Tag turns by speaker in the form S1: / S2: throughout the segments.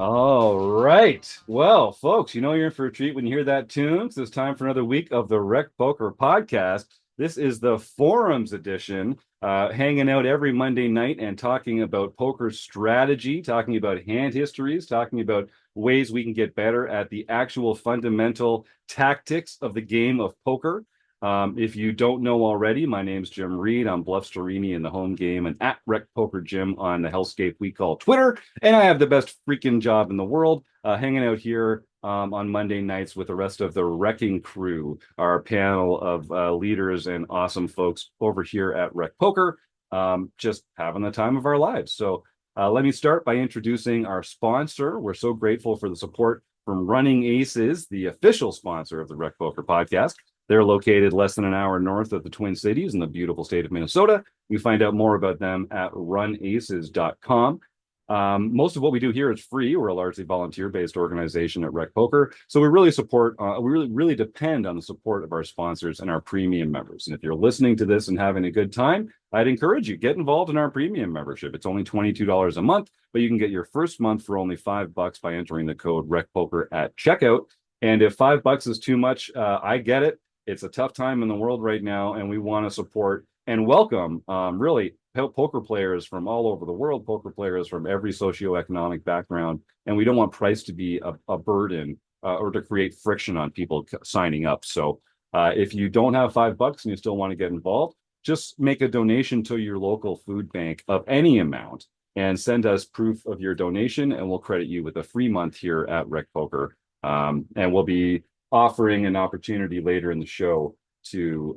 S1: All right. Well, folks, you know you're in for a treat when you hear that tune. 'Cause it's time for another week of the RecPoker podcast. This is the forums edition, hanging out every Monday night and talking about poker strategy, talking about hand histories, talking about ways we can get better at the actual fundamental tactics of the game of poker. If you don't know already, my name's Jim Reid. I'm Bluff Storini in the home game and at RecPoker Jim on the hellscape we call Twitter. And I have the best freaking job in the world, hanging out here on Monday nights with the rest of the RECing Crew, our panel of leaders and awesome folks over here at RecPoker, just having the time of our lives. So let me start by introducing our sponsor. We're so grateful for the support from Running Aces, the official sponsor of the RecPoker podcast. They're located less than an hour north of the Twin Cities in the beautiful state of Minnesota. You find out more about them at runaces.com. Most of what we do here is free. We're a largely volunteer-based organization at RecPoker, so we really support. We really depend on the support of our sponsors and our premium members. And if you're listening to this and having a good time, I'd encourage you get involved in our premium membership. It's only $22 a month, but you can get your first month for only $5 by entering the code RecPoker at checkout. And if $5 is too much, I get it. It's a tough time in the world right now, and we want to support and welcome really poker players from all over the world, poker players from every socioeconomic background. And we don't want price to be a burden or to create friction on people signing up. So if you don't have $5 and you still want to get involved, just make a donation to your local food bank of any amount and send us proof of your donation, and we'll credit you with a free month here at RecPoker. And we'll be offering an opportunity later in the show to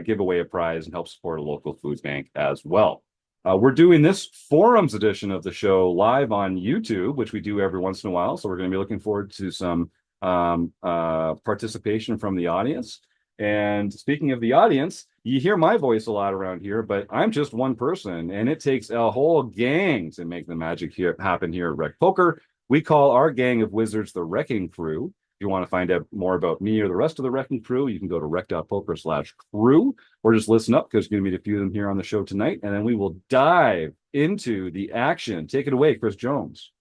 S1: give away a prize and help support a local food bank as well. We're doing this forums edition of the show live on YouTube, which we do every once in a while. So we're going to be looking forward to some participation from the audience. And speaking of the audience, you hear my voice a lot around here, but I'm just one person, and it takes a whole gang to make the magic happen here at RecPoker. We call our gang of wizards the Recing Crew. If you want to find out more about me or the rest of the Recing Crew, you can go to rec.poker/crew or just listen up because you're going to meet a few of them here on the show tonight. And then we will dive into the action. Take it away, Chris Jones.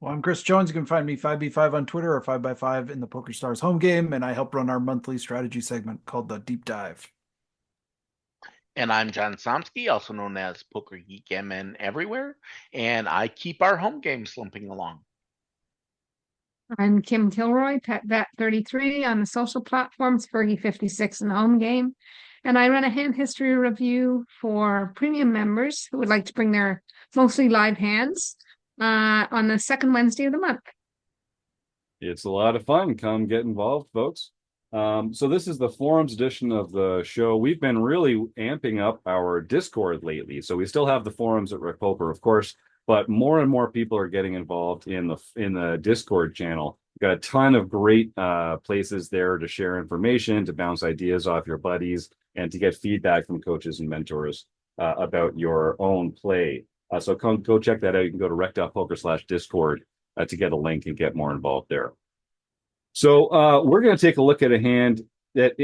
S2: Well, I'm Chris Jones. You can find me 5B5 on Twitter or 5x5 in the PokerStars home game. And I help run our monthly strategy segment called the Deep Dive.
S3: And I'm John Somsky, also known as Poker Geek MN everywhere. And I keep our home game slumping along.
S4: I'm Kim Kilroy, PetVet33 on the social platforms, Fergie56 in the home game. And I run a hand history review for premium members who would like to bring their mostly live hands on the second Wednesday of the month.
S1: It's a lot of fun. Come get involved, folks. So this is the forums edition of the show. We've been really amping up our Discord lately. So we still have the forums at RecPoker, of course, but more and more people are getting involved in the Discord channel. We've got a ton of great places there to share information, to bounce ideas off your buddies, and to get feedback from coaches and mentors about your own play. So go check that out. You can go to rec.poker/discord to get a link and get more involved there. So we're going to take a look at a hand that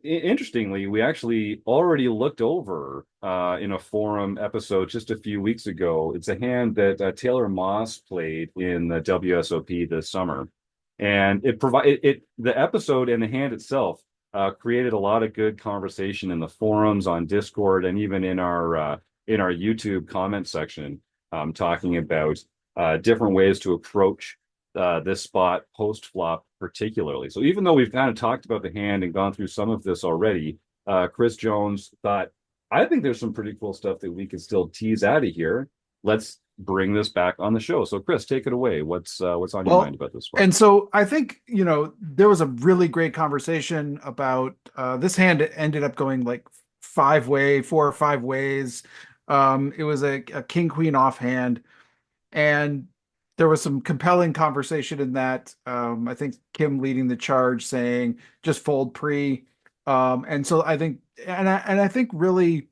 S1: interestingly, we actually already looked over in a forum episode just a few weeks ago. It's a hand that Taylor Maas played in the WSOP this summer. And the episode and the hand itself created a lot of good conversation in the forums, on Discord, and even in our YouTube comment section, talking about different ways to approach this spot post-flop particularly. So even though we've kind of talked about the hand and gone through some of this already, Chris Jones thought, I think there's some pretty cool stuff that we could still tease out of here. Let's bring this back on the show. So Chris, take it away. What's on your mind about this one?
S2: And so I think, there was a really great conversation about this hand. Ended up going like 4 or 5 ways. It was a king queen offhand, and there was some compelling conversation in that. I think Kim leading the charge, saying just fold pre. And so I think, I think really,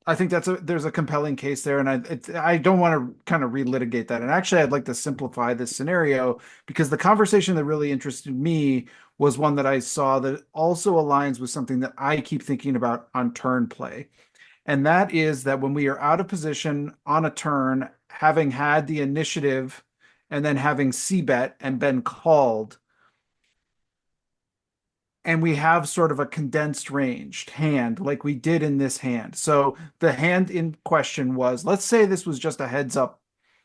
S2: I think there's a compelling case there, and I don't want to kind of relitigate that. And actually, I'd like to simplify this scenario, because the conversation that really interested me was one that I saw that also aligns with something that I keep thinking about on turn play. And that is that when we are out of position on a turn, having had the initiative and then having C bet and been called. And we have sort of a condensed ranged hand like we did in this hand. So the hand in question was, let's say this was just a heads up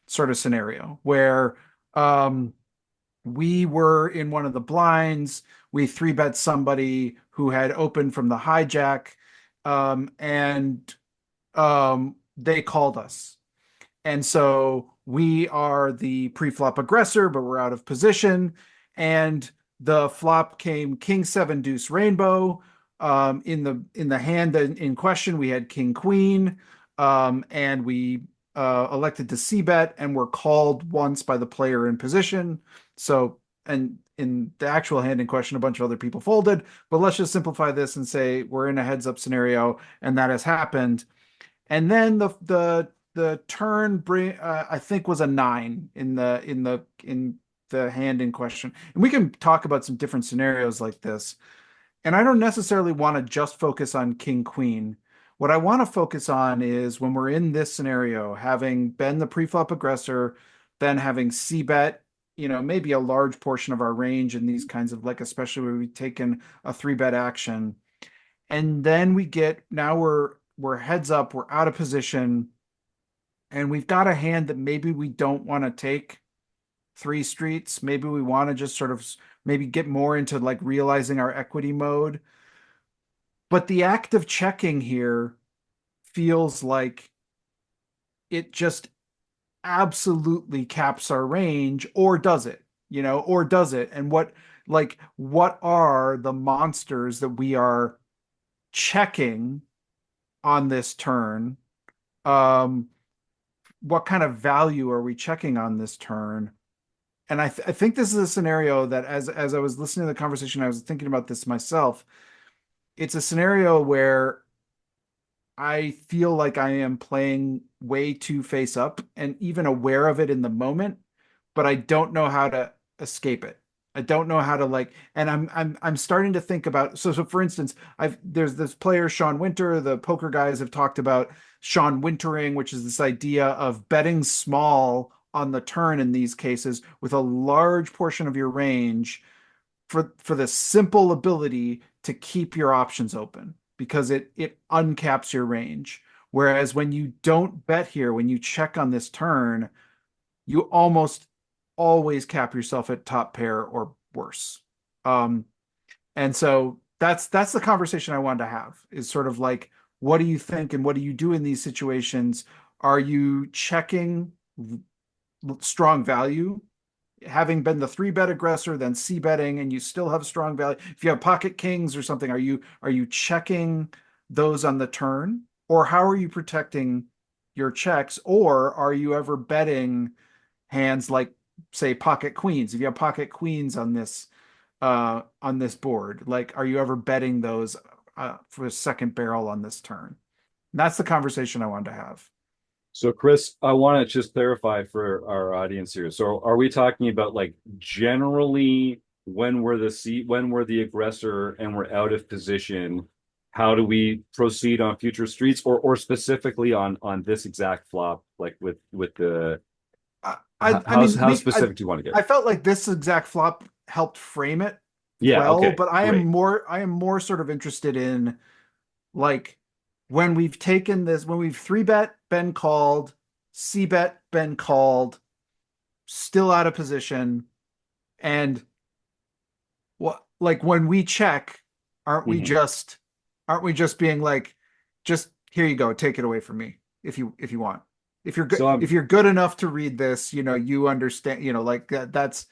S2: sort of scenario where we were in one of the blinds. We three bet somebody who had opened from the hijack, and they called us. And so we are the pre-flop aggressor, but we're out of position. And the flop came King Seven Deuce Rainbow. In the hand in question, we had King Queen, and we elected to C bet and were called once by the player in position. So, and in the actual hand in question, a bunch of other people folded. But let's just simplify this and say we're in a heads up scenario, and that has happened. And then the turn bring I think was a 9 in the hand in question. And we can talk about some different scenarios like this. And I don't necessarily want to just focus on King Queen. What I want to focus on is when we're in this scenario, having been the preflop aggressor, then having C bet, maybe a large portion of our range in these kinds of, like, especially where we've taken a 3-bet action. And then now we're heads up, we're out of position, and we've got a hand that maybe we don't want to take 3 streets. Maybe we want to just sort of maybe get more into like realizing our equity mode. But the act of checking here feels like it just absolutely caps our range, or does it? Or does it? And what are the monsters that we are checking on this turn? What kind of value are we checking on this turn? And I think this is a scenario that as I was listening to the conversation, I was thinking about this myself. It's a scenario where I feel like I am playing way too face up and even aware of it in the moment, but I don't know how to escape it. I don't know how to and I'm starting to think about, so for instance, there's this player, Sean Winter. The poker guys have talked about Sean Wintering, which is this idea of betting small on the turn in these cases with a large portion of your range for the simple ability to keep your options open because it uncaps your range. Whereas when you don't bet here, when you check on this turn, you almost always cap yourself at top pair or worse. And so that's the conversation I wanted to have, is sort of like, what do you think and what do you do in these situations? Are you checking strong value, having been the 3-bet aggressor, then C betting, and you still have strong value? If you have pocket kings or something, are you checking those on the turn? Or how are you protecting your checks? Or are you ever betting hands like, say, pocket queens? If you have pocket queens on this board, like, are you ever betting those for a second barrel on this turn? And that's the conversation I wanted to have.
S1: So, Chris, I want to just clarify for our audience here. So, are we talking about like generally when we're the aggressor and we're out of position, how do we proceed on future streets, or specifically on this exact flop, like with the how specific do you want to get?
S2: I felt like this exact flop helped frame it
S1: Okay,
S2: but I am more sort of interested in, like, when we've 3-bet, been called, C bet, been called, still out of position, and what, like, when we check, aren't we just being like, just here you go, take it away from me if you want. If you're good, if you're good enough to read this, you understand, like that's,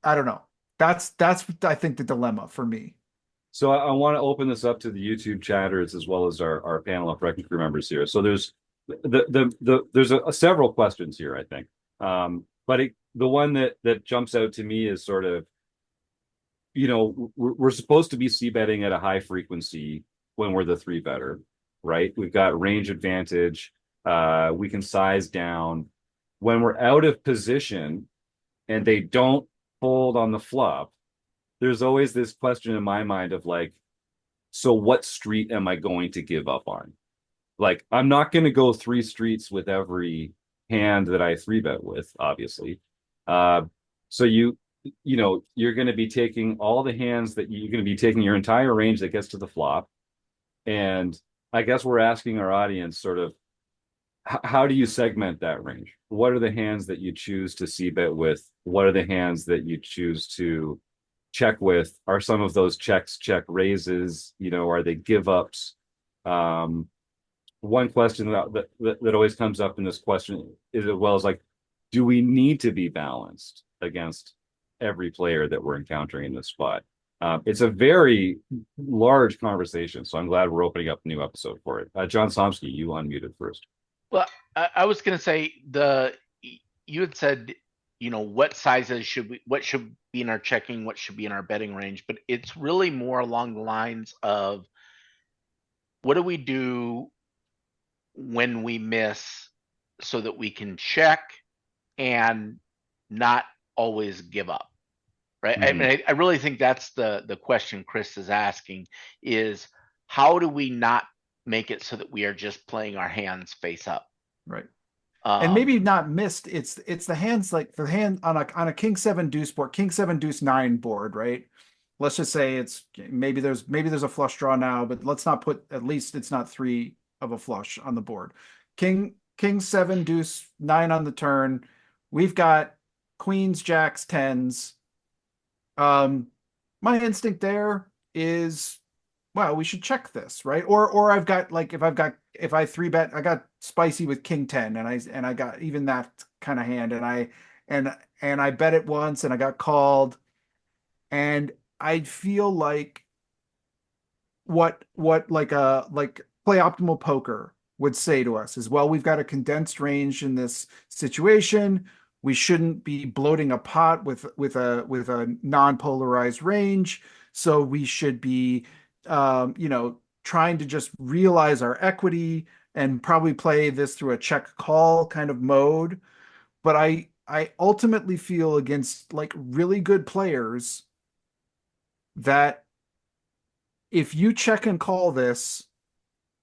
S2: I don't know. That's I think the dilemma for me.
S1: So I want to open this up to the YouTube chatters as well as our panel of RecPoker Crew members here. So there's there's several questions here, I think. But the one that jumps out to me is sort of, we're supposed to be C betting at a high frequency when we're the 3-better, right? We've got range advantage. We can size down. When we're out of position and they don't fold on the flop, there's always this question in my mind of like, so what street am I going to give up on? Like, I'm not going to go 3 streets with every hand that I 3-bet with, obviously. So you're going to be taking all the hands that you're going to be taking your entire range that gets to the flop. And I guess we're asking our audience sort of how do you segment that range? What are the hands that you choose to c bet with? What are the hands that you choose to check with? Are some of those checks check raises? Are they give ups? One question that always comes up in this question is, like, do we need to be balanced against every player that we're encountering in this spot? It's a very large conversation, so I'm glad we're opening up a new episode for it. John Somsky, you unmuted first.
S3: Well, I was going to say you had said, what sizes what should be in our checking, what should be in our betting range, but it's really more along the lines of what do we do when we miss so that we can check and not always give up, right? I mean, I really think that's the question Chris is asking is how do we not make it so that we are just playing our hands face up?
S2: Right. And maybe not missed. It's the hands, like the hand on a king 7 deuce board, king 7 deuce 9 board, right? Let's just say it's maybe there's a flush draw now, but let's not put, at least it's not 3 of a flush on the board. King 7 deuce 9 on the turn. We've got queens, jacks, 10s. My instinct there is, well, we should check this, right? Or I've got, like, if I 3-bet, I got spicy with king 10 and I got even that kind of hand, and I bet it once and I got called, and I feel like what like Play Optimal Poker would say to us is, well, we've got a condensed range in this situation. We shouldn't be bloating a pot with a non-polarized range. So we should be trying to just realize our equity and probably play this through a check call kind of mode. But I ultimately feel against, like, really good players that if you check and call this,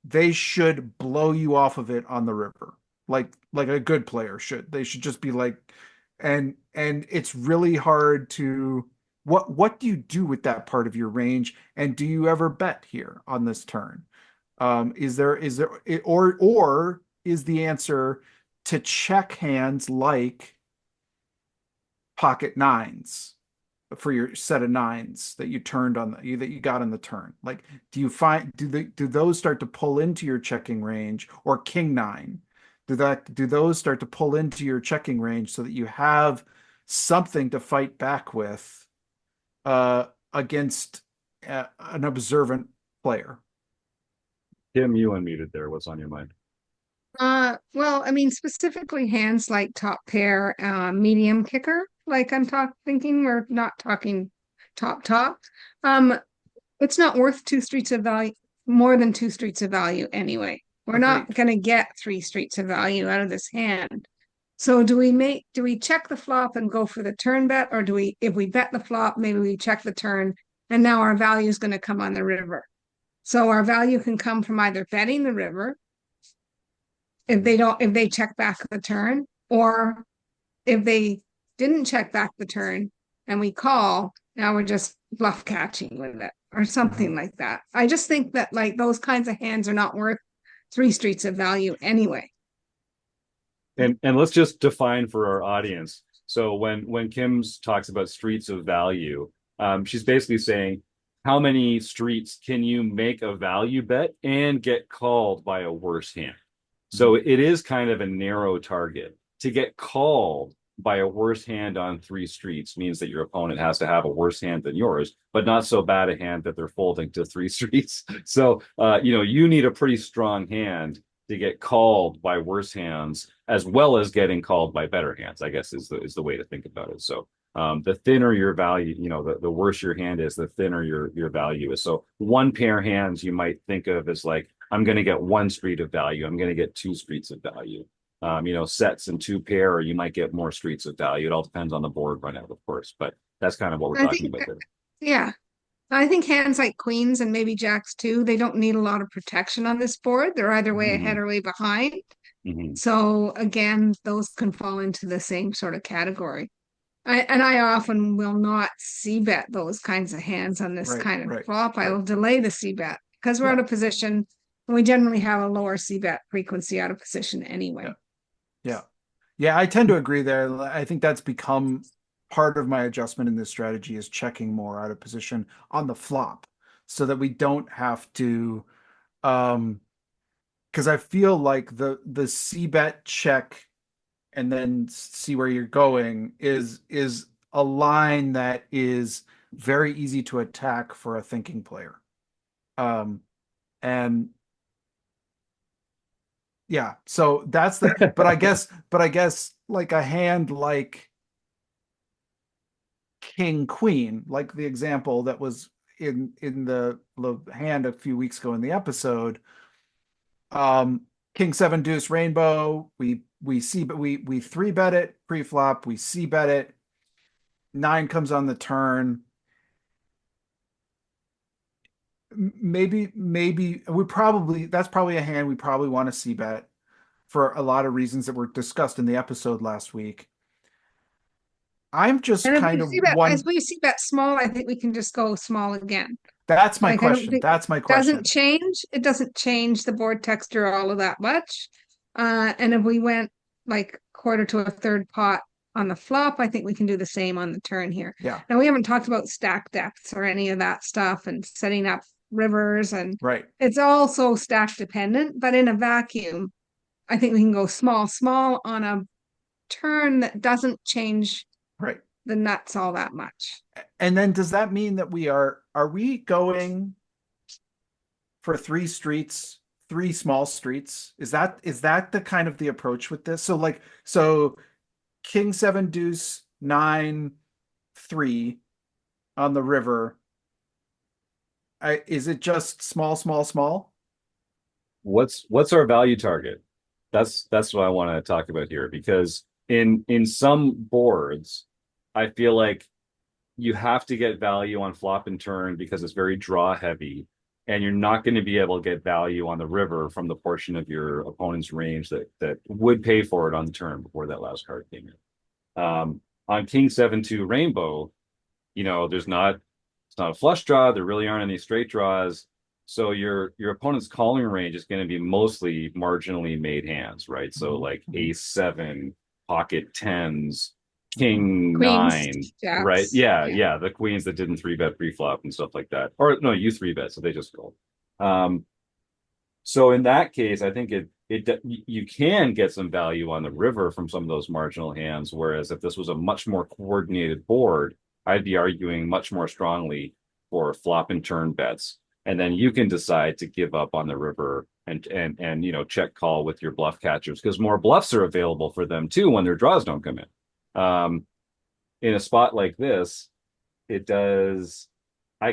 S2: they should blow you off of it on the river. Like a good player should. They should just be like, and it's really hard to, what do you do with that part of your range? And do you ever bet here on this turn? Is the answer to check hands like pocket 9s for your set of 9s that you turned on that you got on the turn? Like, do those start to pull into your checking range, or king 9? Do those start to pull into your checking range so that you have something to fight back with against an observant player?
S1: Kim, you unmuted there. What's on your mind?
S4: Well, I mean, specifically hands like top pair, medium kicker, like thinking we're not talking top. It's not worth 2 streets of value, more than 2 streets of value anyway. We're not going to get 3 streets of value out of this hand. So do we check the flop and go for the turn bet, or if we bet the flop, maybe we check the turn, and now our value is going to come on the river. So our value can come from either betting the river if they check back the turn, or if they didn't check back the turn and we call, now we're just bluff catching with it or something like that. I just think that, like, those kinds of hands are not worth 3 streets of value anyway.
S1: And let's just define for our audience. So when Kim's talks about streets of value, she's basically saying, how many streets can you make a value bet and get called by a worse hand? So it is kind of a narrow target. To get called by a worse hand on 3 streets means that your opponent has to have a worse hand than yours, but not so bad a hand that they're folding to 3 streets. So, you need a pretty strong hand to get called by worse hands, as well as getting called by better hands, I guess is the way to think about it. So the thinner your value, the worse your hand is, the thinner your value is. So 1 pair hands you might think of as like, I'm going to get 1 street of value. I'm going to get 2 streets of value. Sets and 2 pair, or you might get more streets of value. It all depends on the board run out, of course, but that's kind of what we're talking about there.
S4: Yeah. I think hands like queens and maybe jacks too, they don't need a lot of protection on this board. They're either way ahead or way behind. So again, those can fall into the same sort of category. I often will not c bet those kinds of hands on this
S2: Right,
S4: kind of
S2: right,
S4: flop. I
S2: right.
S4: will delay the c bet because we're
S2: Yeah.
S4: out of position, and we generally have a lower c bet frequency out of position anyway.
S2: Yeah. Yeah. Yeah, I tend to agree there. I think that's become part of my adjustment in this strategy is checking more out of position on the flop so that we don't have to because I feel like the c bet check and then see where you're going is a line that is very easy to attack for a thinking player. Um and yeah, so that's the but I guess like a hand like king queen, like the example that was in the hand a few weeks ago in the episode. King seven deuce rainbow, we see but we three bet it pre-flop, we see bet it, nine comes on the turn. Maybe we probably that's probably a hand we probably want to see bet for a lot of reasons that were discussed in the episode last week. I'm just
S4: And if
S2: kind
S4: we
S2: of
S4: see that, as
S2: one.
S4: we see that small, I think we can just go small again.
S2: That's my
S4: Like I don't
S2: question.
S4: think
S2: That's my
S4: doesn't
S2: question.
S4: change. It doesn't change the board texture all of that much. And if we went like quarter to a third pot on the flop, I think we can do the same on the turn here.
S2: Yeah,
S4: Now we haven't talked about stack depths or any of that stuff and setting up rivers, and
S2: right,
S4: it's also stack dependent. But in a vacuum, I think we can go small, small on a turn that doesn't change
S2: right.
S4: the nuts all that much.
S2: And then does that mean that are we going for three streets, three small streets? Is that the kind of the approach with this? So like so king seven deuce nine three on the river. Is it just small, small, small?
S1: What's our value target? That's what I want to talk about here, because in some boards, I feel like you have to get value on flop and turn because it's very draw heavy, and you're not going to be able to get value on the river from the portion of your opponent's range that would pay for it on the turn before that last card came in. On King 7-2 Rainbow, it's not a flush draw. There really aren't any straight draws. So your opponent's calling range is going to be mostly marginally made hands, right? So like ace seven, pocket tens, king
S4: Queens,
S1: nine, right?
S4: jacks.
S1: Yeah, the queens that didn't three bet pre-flop and stuff like that. Or no, you three bet, so they just go. So in that case, I think you can get some value on the river from some of those marginal hands. Whereas if this was a much more coordinated board, I'd be arguing much more strongly for flop and turn bets. And then you can decide to give up on the river and check call with your bluff catchers, because more bluffs are available for them too when their draws don't come in. In a spot like this, it does. I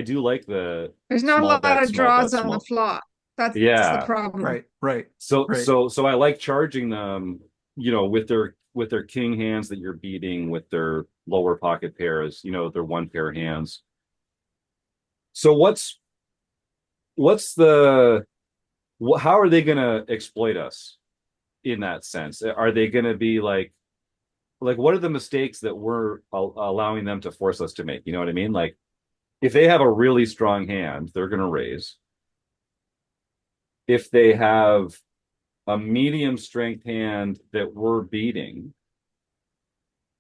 S1: do like the
S4: There's not a
S1: small
S4: lot
S1: bet,
S4: of
S1: small bet,
S4: draws on the
S1: small.
S4: flop. That's the
S1: Yeah.
S4: problem.
S2: Right, right,
S1: So
S2: right.
S1: so I like charging them, with their king hands that you're beating, with their lower pocket pairs, their one pair hands. So how are they going to exploit us in that sense? Are they going to be like what are the mistakes that we're allowing them to force us to make? You know what I mean? Like if they have a really strong hand, they're going to raise. If they have a medium strength hand that we're beating,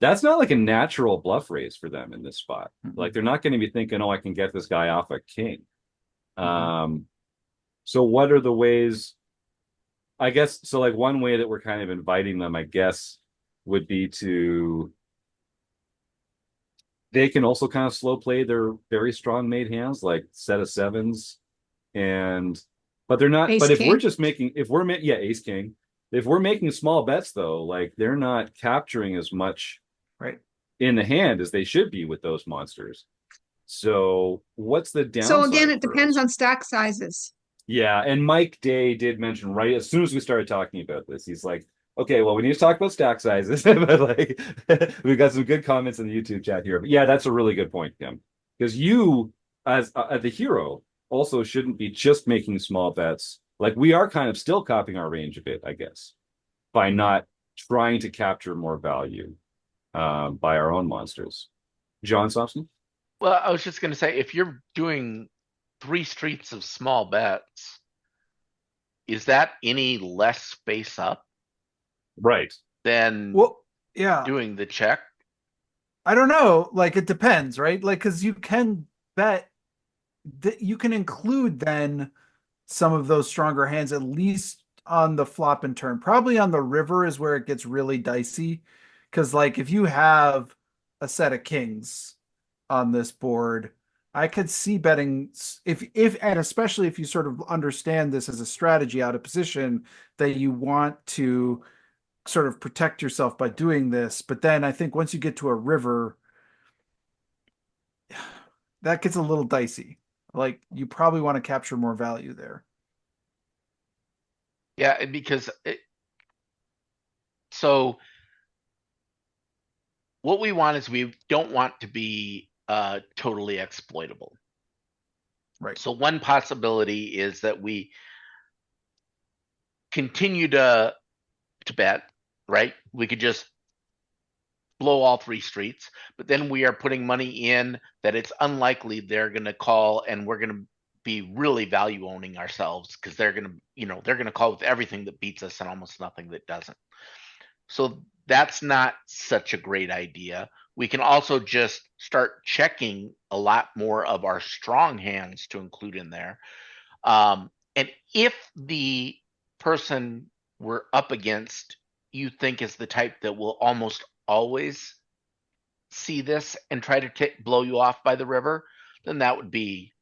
S1: that's not like a natural bluff raise for them in this spot. Like they're not going to be thinking, oh, I can get this guy off a king. So what are the ways? I guess so. Like one way that we're kind of inviting them, I guess, would be they can also kind of slow play their very strong made hands, like set of sevens, but they're not.
S4: Ace
S1: But if we're
S4: king.
S1: just making, yeah, ace king. If we're making small bets though, like they're not capturing as much
S2: Right.
S1: in the hand as they should be with those monsters. So what's the
S4: So again,
S1: downside
S4: it
S1: for
S4: depends
S1: us?
S4: on stack sizes.
S1: Yeah, and Mike Day did mention right as soon as we started talking about this, he's like, okay, well, we need to talk about stack sizes. But like we've got some good comments in the YouTube chat here. But yeah, that's a really good point, Kim. Because you, as the hero, also shouldn't be just making small bets. Like we are kind of still copying our range a bit, I guess, by not trying to capture more value. by our own monsters. John Thompson?
S3: Well, I was just going to say, if you're doing 3 streets of small bets, is that any less space up
S1: Right.
S3: than
S2: Well, yeah,
S3: doing the check?
S2: I don't know. Like it depends, right? Like because you can bet that you can include then some of those stronger hands at least on the flop and turn. Probably on the river is where it gets really dicey. Because like if you have a set of kings on this board, I could see betting if and especially if you sort of understand this as a strategy out of position that you want to sort of protect yourself by doing this. But then I think once you get to a river, that gets a little dicey. Like you probably want to capture more value there.
S3: Yeah, because so what we want is we don't want to be totally exploitable.
S2: Right.
S3: So one possibility is that we continue to bet, right? We could just blow all 3 streets, but then we are putting money in that it's unlikely they're going to call, and we're going to be really value owning ourselves because they're going to, they're going to call with everything that beats us and almost nothing that doesn't. So that's not such a great idea. We can also just start checking a lot more of our strong hands to include in there. And if the person we're up against you think is the type that will almost always see this and try to blow you off by the river, then that would be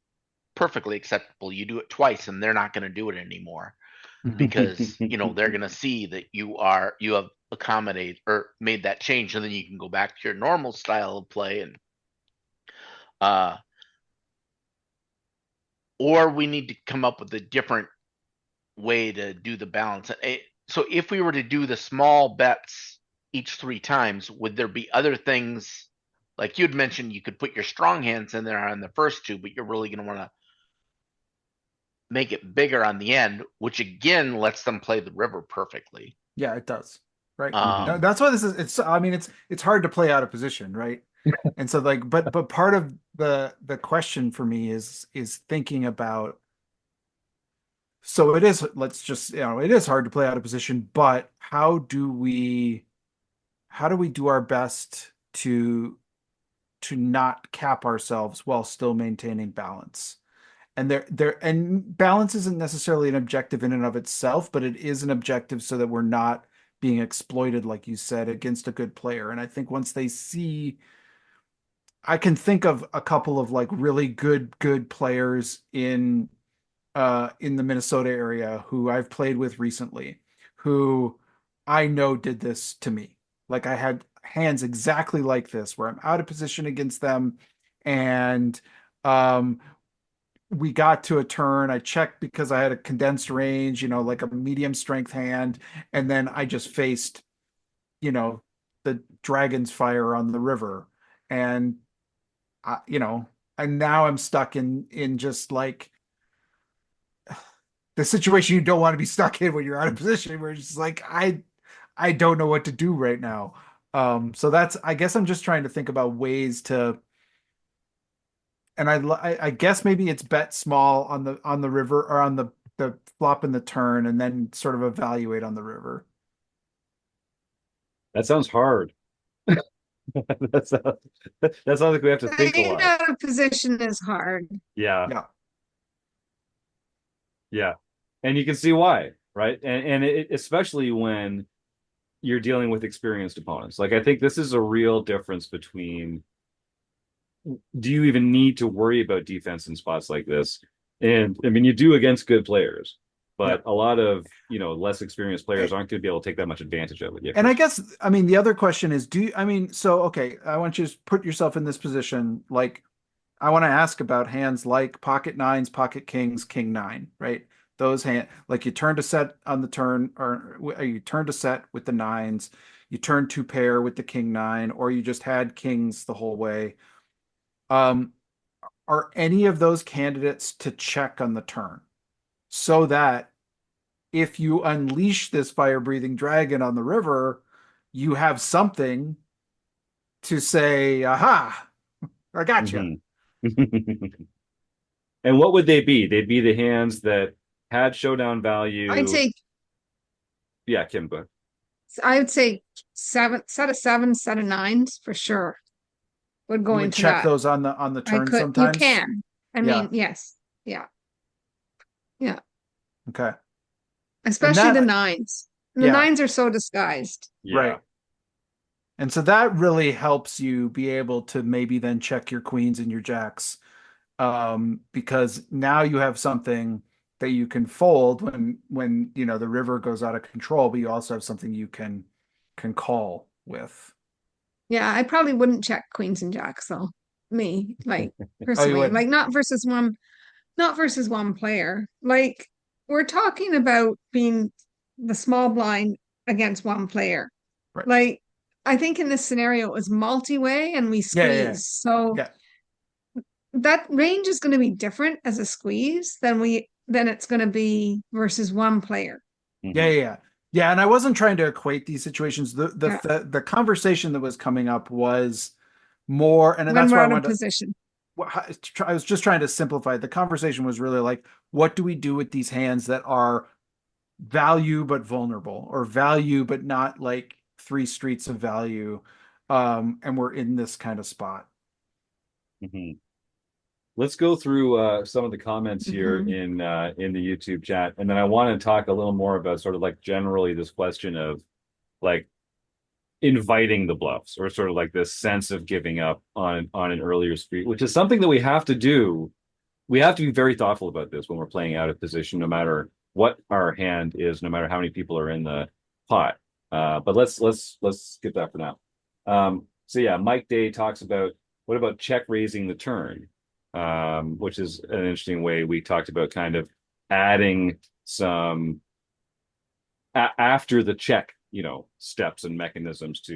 S3: perfectly acceptable. You do it twice and they're not going to do it anymore because they're going to see that you have accommodated or made that change, and then you can go back to your normal style of play. And or we need to come up with a different way to do the balance. So if we were to do the small bets each 3 times, would there be other things like you'd mentioned? You could put your strong hands in there on the first 2, but you're really going to want to make it bigger on the end, which again lets them play the river perfectly.
S2: Yeah, it does. Right.
S3: Um,
S2: That's why this is. It's hard to play out of position, right? And so like, but part of the question for me is thinking about. So it is. Let's just it is hard to play out of position, but how do we do our best to not cap ourselves while still maintaining balance? And and balance isn't necessarily an objective in and of itself, but it is an objective so that we're not being exploited, like you said, against a good player. And I think once they see, I can think of a couple of like really good players in the Minnesota area who I've played with recently, who I know did this to me. Like I had hands exactly like this, where I'm out of position against them, and we got to a turn. I checked because I had a condensed range, like a medium strength hand, and then I just faced, the dragon's fire on the river, and and now I'm stuck in just like the situation you don't want to be stuck in when you're out of position, where it's just like I don't know what to do right now. So I guess I'm just trying to think about ways to, and I guess maybe it's bet small on the river or on the flop and the turn, and then sort of evaluate on the river.
S1: That sounds hard. that sounds like we have to think a
S4: Staying
S1: lot.
S4: out of position is hard.
S1: Yeah.
S2: Yeah.
S1: Yeah. And you can see why, right? And especially when you're dealing with experienced opponents. Like I think this is a real difference between, do you even need to worry about defense in spots like this? And I mean, you do against good players, but a lot of, less experienced players aren't going to be able to take that much advantage of it.
S2: And I guess, the other question is, okay, I want you to put yourself in this position. Like, I want to ask about hands like pocket nines, pocket kings, king nine, right? Those hand, like you turn to set on the turn, or you turn to set with the nines, you turn to pair with the king nine, or you just had kings the whole way. Are any of those candidates to check on the turn so that if you unleash this fire breathing dragon on the river, you have something to say, aha, I got you.
S1: And what would they be? They'd be the hands that had showdown
S4: I'd
S1: value.
S4: say
S1: Yeah, Kim, go ahead.
S4: I would say set of sevens, set of nines for sure would go
S2: You would
S4: into
S2: check
S4: that.
S2: those on the
S4: I
S2: turn
S4: could, you
S2: sometimes.
S4: can. I
S2: Yeah.
S4: mean, yes. Yeah. Yeah.
S2: Okay.
S4: Especially the nines. The
S2: Yeah.
S4: nines are so disguised.
S1: Yeah.
S2: Right. And so that really helps you be able to maybe then check your queens and your jacks. Because now you have something that you can fold when you know the river goes out of control, but you also have something you can call with.
S4: Yeah, I probably wouldn't check queens and jacks though. Me, like
S2: Oh, you
S4: personally,
S2: would.
S4: like not versus one player. Like we're talking about being the small blind against one player.
S2: Right.
S4: Like I think in this scenario it was multi-way and we
S2: Yeah.
S4: squeeze. So
S2: Yeah.
S4: that range is going to be different as a squeeze than it's going to be versus one player.
S2: Yeah, and I wasn't trying to equate these situations.
S4: Yeah.
S2: The conversation that was coming up was more, and
S4: When
S2: that's
S4: we're
S2: why I
S4: out of
S2: wanted
S4: position.
S2: I was just trying to simplify. The conversation was really like, what do we do with these hands that are value but vulnerable, or value but not like three streets of value? And we're in this kind of spot.
S1: Mm-hmm. Let's go through some of the comments here
S4: Mm-hmm.
S1: in the YouTube chat, and then I want to talk a little more about sort of like generally this question of like inviting the bluffs, or sort of like this sense of giving up on an earlier street, which is something that we have to do. We have to be very thoughtful about this when we're playing out of position, no matter what our hand is, no matter how many people are in the pot. But let's skip that for now. So yeah, Mike Day talks about what about check raising the turn, which is an interesting way. We talked about kind of adding some after the check, steps and mechanisms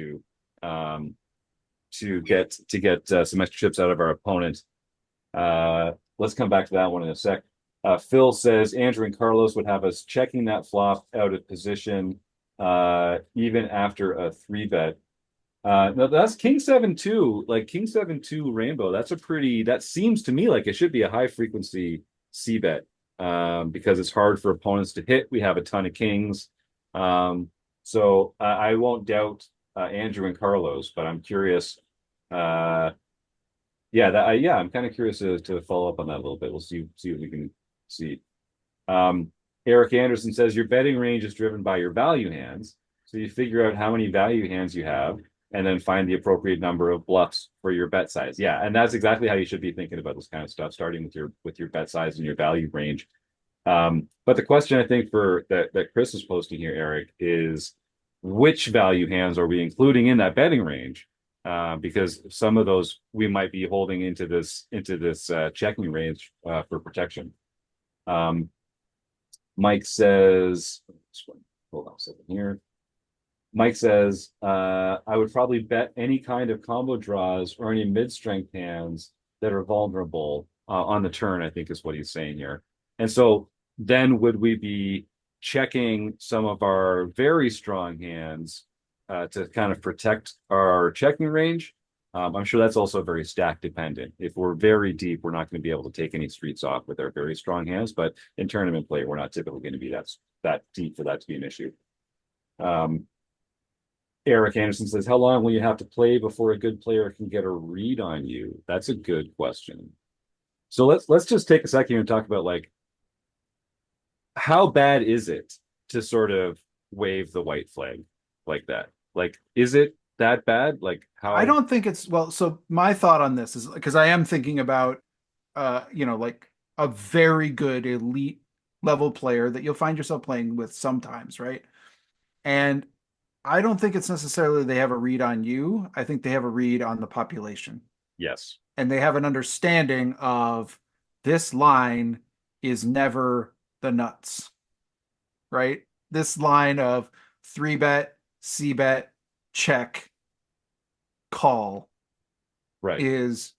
S1: um, to get some extra chips out of our opponent. Let's come back to that one in a sec. Phil says Andrew and Carlos would have us checking that flop out of position, even after a 3-bet. No, that's King 7-2, like King 7-2 Rainbow. That seems to me like it should be a high frequency C bet, because it's hard for opponents to hit. We have a ton of kings. So I won't doubt Andrew and Carlos, but I'm curious. I'm kind of curious to follow up on that a little bit. We'll see what we can see. Eric Anderson says your betting range is driven by your value hands. So you figure out how many value hands you have and then find the appropriate number of bluffs for your bet size. Yeah, and that's exactly how you should be thinking about this kind of stuff, starting with your bet size and your value range. But the question I think for that Chris is posting here, Eric, is which value hands are we including in that betting range? Because some of those we might be holding into this checking range for protection. Mike says, hold on a second here. Mike says, I would probably bet any kind of combo draws or any mid-strength hands that are vulnerable on the turn, I think is what he's saying here. And so then would we be checking some of our very strong hands to kind of protect our checking range? I'm sure that's also very stack dependent. If we're very deep, we're not going to be able to take any streets off with our very strong hands, but in tournament play, we're not typically going to be that deep for that to be an issue. Eric Anderson says, how long will you have to play before a good player can get a read on you? That's a good question. So let's just take a second here and talk about like, how bad is it to sort of wave the white flag like that? Like, is it that bad? Like how?
S2: I don't think it's well. So my thought on this is because I am thinking about, like a very good elite level player that you'll find yourself playing with sometimes, right? And I don't think it's necessarily they have a read on you. I think they have a read on the population.
S1: Yes.
S2: And they have an understanding of this line is never the nuts, right? This line of 3-bet, C-bet, check, call
S1: Right.
S2: is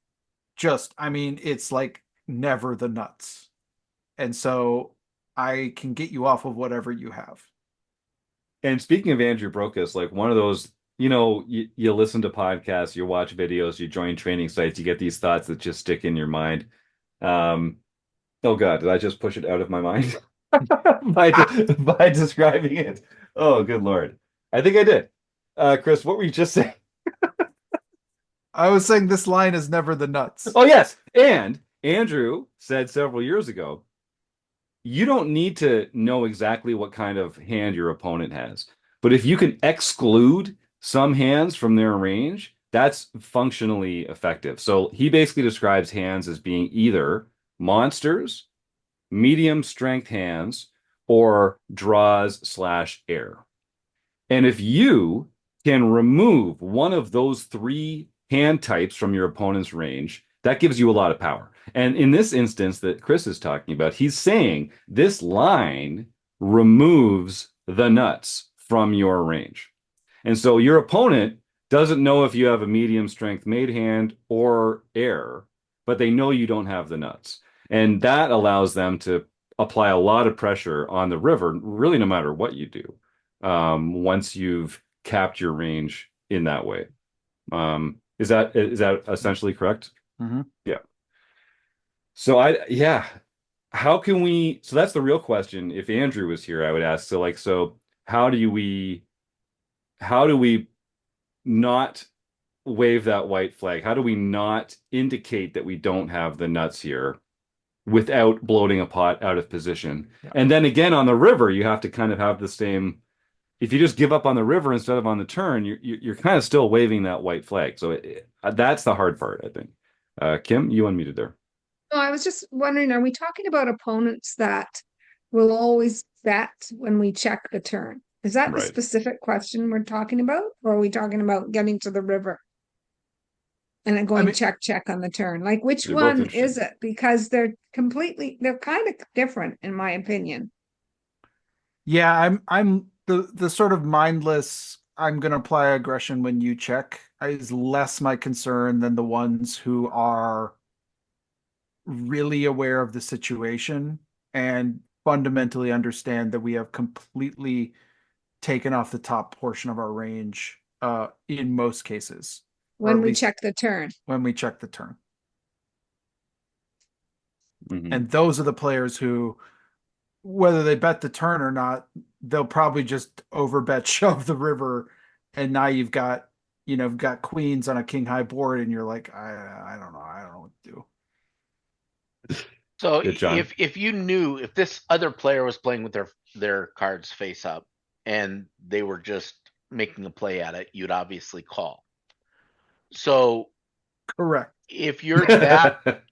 S2: just, I mean, it's like never the nuts. And so I can get you off of whatever you have.
S1: And speaking of Andrew Brokus, like one of those you listen to podcasts, you watch videos, you join training sites, you get these thoughts that just stick in your mind. Um, oh God, did I just push it out of my mind by describing it? Oh, good Lord. I think I did. Chris, what were you just saying?
S2: I was saying this line is never the nuts.
S1: Oh, yes. And Andrew said several years ago, you don't need to know exactly what kind of hand your opponent has. But if you can exclude some hands from their range, that's functionally effective. So he basically describes hands as being either monsters, medium strength hands, or draws slash air. And if you can remove one of those three hand types from your opponent's range, that gives you a lot of power. And in this instance that Chris is talking about, he's saying this line removes the nuts from your range. And so your opponent doesn't know if you have a medium strength made hand or air, but they know you don't have the nuts. And that allows them to apply a lot of pressure on the river, really no matter what you do, once you've capped your range in that way. Is that essentially correct?
S2: Mm-hmm.
S1: Yeah. So how can we, so that's the real question. If Andrew was here, I would ask, so how do we not wave that white flag? How do we not indicate that we don't have the nuts here without bloating a pot out of position?
S2: Yeah.
S1: And then again, on the river, you have to kind of have the same. If you just give up on the river instead of on the turn, you're kind of still waving that white flag. So that's the hard part, I think. Kim, you unmuted there.
S4: No, I was just wondering, are we talking about opponents that will always bet when we check the turn? Is that the
S1: Right.
S4: specific question we're talking about? Or are we talking about getting to the river and then going check on the turn? Like, which
S1: They're both
S4: one is
S1: interesting.
S4: it? Because they're kind of different in my opinion.
S2: Yeah, I'm the sort of mindless, I'm gonna apply aggression when you check is less my concern than the ones who are really aware of the situation and fundamentally understand that we have completely taken off the top portion of our range in most cases.
S4: When we check the turn.
S2: When we check the turn.
S1: Mm-hmm.
S2: And those are the players who, whether they bet the turn or not, they'll probably just overbet shove the river, and now you've got queens on a king high board, and you're like, I don't know what to do.
S3: So
S1: Yeah,
S3: if you knew if this other player was playing with their cards face up and they were just making a play at it, you'd obviously call. So
S2: correct.
S3: If you're that,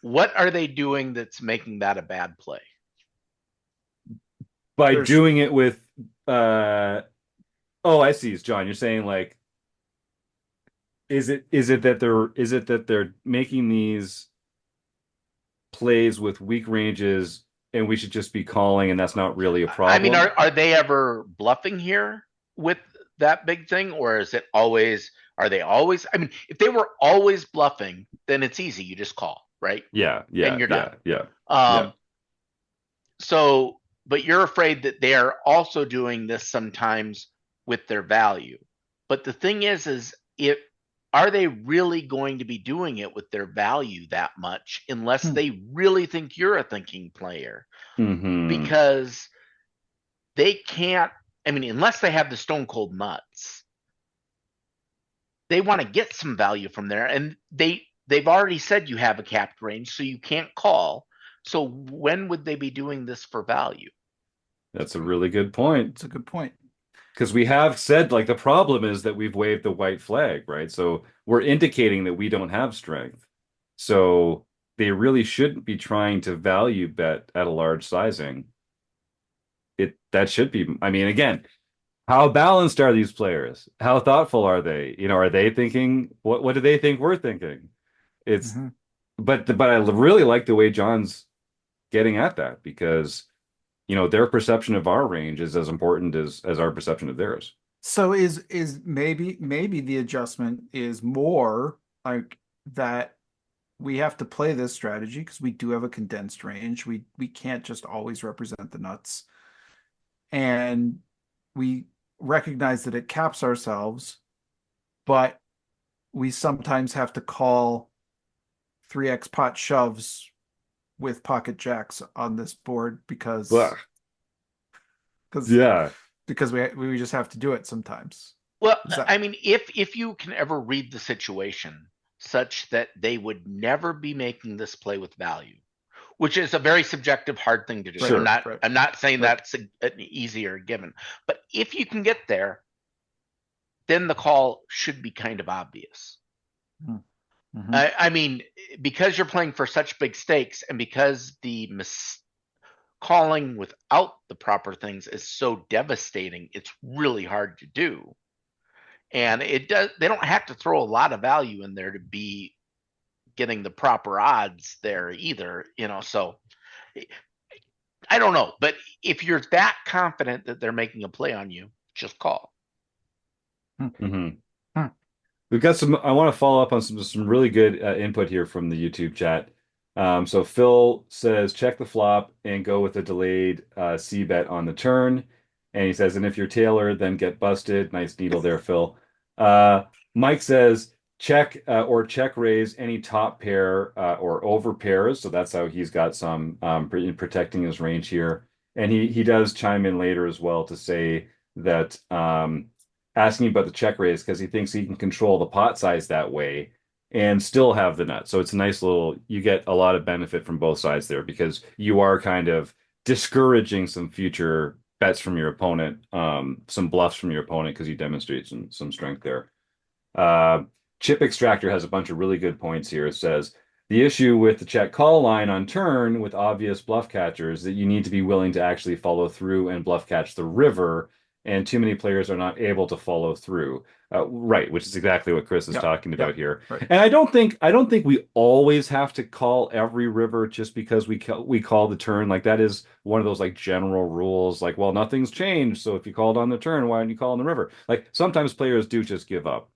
S3: what are they doing that's making that a bad play?
S1: By doing it with I see, John. You're saying like, is it that they're making these plays with weak ranges and we should just be calling and that's not really a problem?
S3: I mean, are they ever bluffing here with that big thing, or is it always? Are they always? I mean, if they were always bluffing, then it's easy. You just call, right?
S1: Yeah,
S3: and you're done.
S1: Yeah.
S3: So, but you're afraid that they are also doing this sometimes with their value. But the thing is are they really going to be doing it with their value that much unless they really think you're a thinking player?
S1: Mm-hmm.
S3: Because they can't, I mean, unless they have the stone cold nuts, they want to get some value from there. And they've already said you have a capped range, so you can't call. So when would they be doing this for value?
S1: That's a really good point.
S2: It's a good point.
S1: Because we have said, like, the problem is that we've waved the white flag, right? So we're indicating that we don't have strength. So they really shouldn't be trying to value bet at a large sizing. That should be, I mean, again, how balanced are these players? How thoughtful are they? Are they thinking, what do they think we're thinking? It's, but I really like the way John's getting at that, because their perception of our range is as important as our perception of theirs.
S2: So is maybe the adjustment is more like that we have to play this strategy because we do have a condensed range. We can't just always represent the nuts. And we recognize that it caps ourselves, but we sometimes have to call 3x pot shoves with pocket jacks on this board because
S1: Ugh.
S2: because
S1: Yeah.
S2: because we just have to do it sometimes.
S3: Well,
S2: Is that
S3: I mean, if you can ever read the situation such that they would never be making this play with value, which is a very subjective, hard thing to do.
S1: Sure.
S3: I'm not saying
S2: Right.
S3: that's an easier given, but if you can get there, then the call should be kind of obvious.
S2: Mhm.
S3: I mean, because you're playing for such big stakes, and because the calling without the proper things is so devastating, it's really hard to do. And they don't have to throw a lot of value in there to be getting the proper odds there either, so I don't know, but if you're that confident that they're making a play on you, just call.
S1: Mhm.
S2: Hmm.
S1: We've got some. I want to follow up on some really good input here from the YouTube chat. So Phil says check the flop and go with a delayed C bet on the turn, and he says, and if you're Taylor, then get busted. Nice needle there, Phil. Mike says check or check raise any top pair or over pairs. So that's how he's got some in protecting his range here, and he does chime in later as well to say that. Asking about the check raise because he thinks he can control the pot size that way and still have the nut. So it's a nice little, you get a lot of benefit from both sides there because you are kind of discouraging some future bets from your opponent, some bluffs from your opponent because you demonstrate some strength there. Uh, Chip Extractor has a bunch of really good points here. It says the issue with the check call line on turn with obvious bluff catchers that you need to be willing to actually follow through and bluff catch the river, and too many players are not able to follow through. Right, which is exactly what Chris is
S2: Yep.
S1: talking about
S2: Yep.
S1: here.
S2: Right.
S1: And I don't think we always have to call every river just because we call the turn. Like that is one of those like general rules. Like, well, nothing's changed, so if you called on the turn, why don't you call on the river? Like sometimes players do just give up.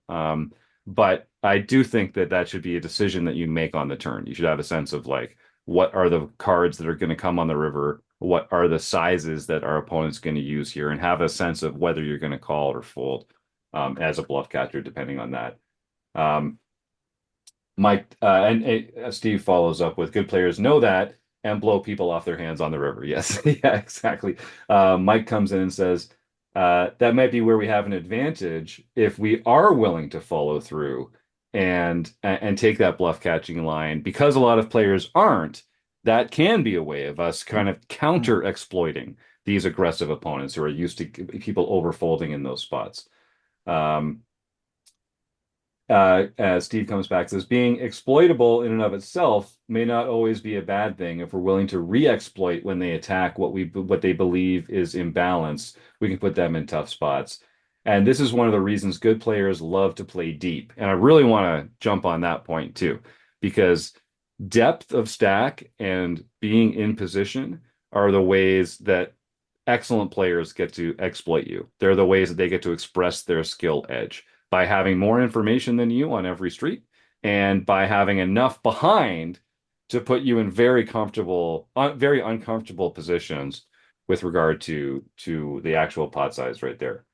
S1: But I do think that that should be a decision that you make on the turn. You should have a sense of like, what are the cards that are going to come on the river? What are the sizes that our opponent's going to use here? And have a sense of whether you're going to call or fold as a bluff catcher, depending on that. Um, Mike and Steve follows up with good players know that and blow people off their hands on the river. Yes, yeah, exactly. Mike comes in and says that might be where we have an advantage if we are willing to follow through and take that bluff catching line because a lot of players aren't. That can be a way of us kind of counter exploiting these aggressive opponents who are used to people overfolding in those spots. As Steve comes back, says being exploitable in and of itself may not always be a bad thing. If we're willing to re-exploit when they attack what they believe is imbalance, we can put them in tough spots. And this is one of the reasons good players love to play deep. And I really want to jump on that point too, because depth of stack and being in position are the ways that excellent players get to exploit you. They're the ways that they get to express their skill edge by having more information than you on every street and by having enough behind to put you in very comfortable, very uncomfortable positions with regard to the actual pot size right there.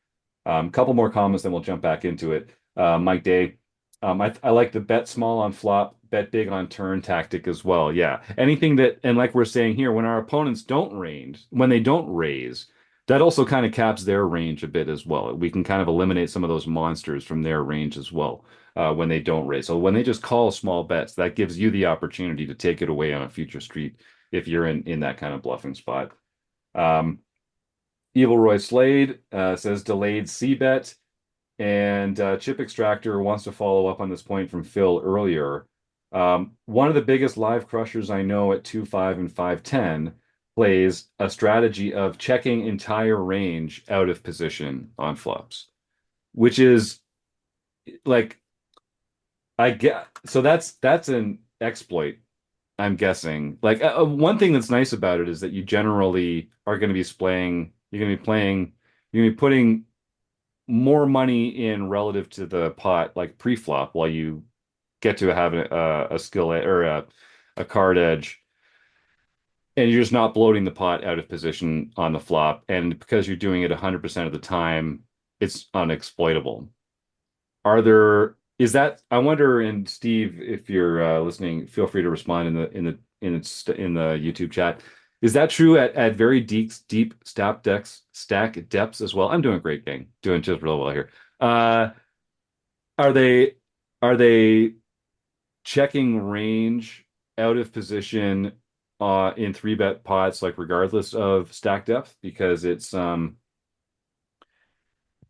S1: Couple more comments, then we'll jump back into it. Mike Day, I like the bet small on flop, bet big on turn tactic as well. Yeah, anything that, and like we're saying here, when our opponents don't range, when they don't raise, that also kind of caps their range a bit as well. We can kind of eliminate some of those monsters from their range as well when they don't raise. So when they just call small bets, that gives you the opportunity to take it away on a future street if you're in that kind of bluffing spot. Um, Evil Roy Slade says delayed C bet. And Chip Extractor wants to follow up on this point from Phil earlier. One of the biggest live crushers I know at 2-5 and 5-10 plays a strategy of checking entire range out of position on flops, which is like I get so that's an exploit, I'm guessing. Like one thing that's nice about it is that you generally are going to be you're going to be putting more money in relative to the pot, like pre-flop, while you get to have a skill or a card edge, and you're just not bloating the pot out of position on the flop. And because you're doing it 100% of the time, it's unexploitable. Are there is that I wonder, and Steve, if you're listening, feel free to respond in the YouTube chat. Is that true at very deep stack depths as well? I'm doing great, gang. Doing just real well here. Are they are they checking range out of position in three bet pots, like regardless of stack depth? Because it's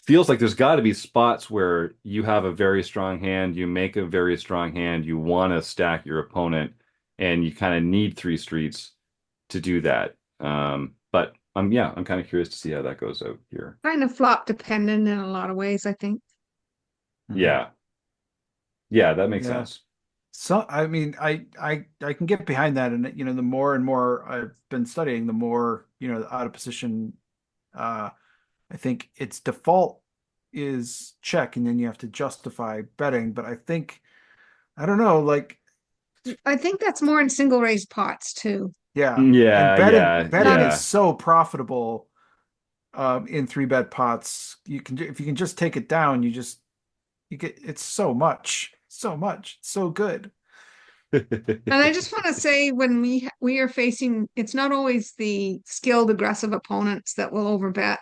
S1: feels like there's got to be spots where you have a very strong hand, you make a very strong hand, you want to stack your opponent, and you kind of need three streets to do that. But yeah, I'm kind of curious to see how that goes out here.
S4: Kind of flop dependent in a lot of ways, I think.
S1: Yeah. Yeah, that makes
S2: Yeah.
S1: sense.
S2: So I mean, I can get behind that, and the more and more I've been studying, the more out of position. I think its default is check, and then you have to justify betting. But I don't know, like
S4: I think that's more in single raise pots too.
S2: yeah, and
S1: Yeah,
S2: betting is
S1: yeah.
S2: so profitable in three bet pots. If you can just take it down, you get it's so much, so good.
S4: And I just want to say when we are facing, it's not always the skilled aggressive opponents that will overbet.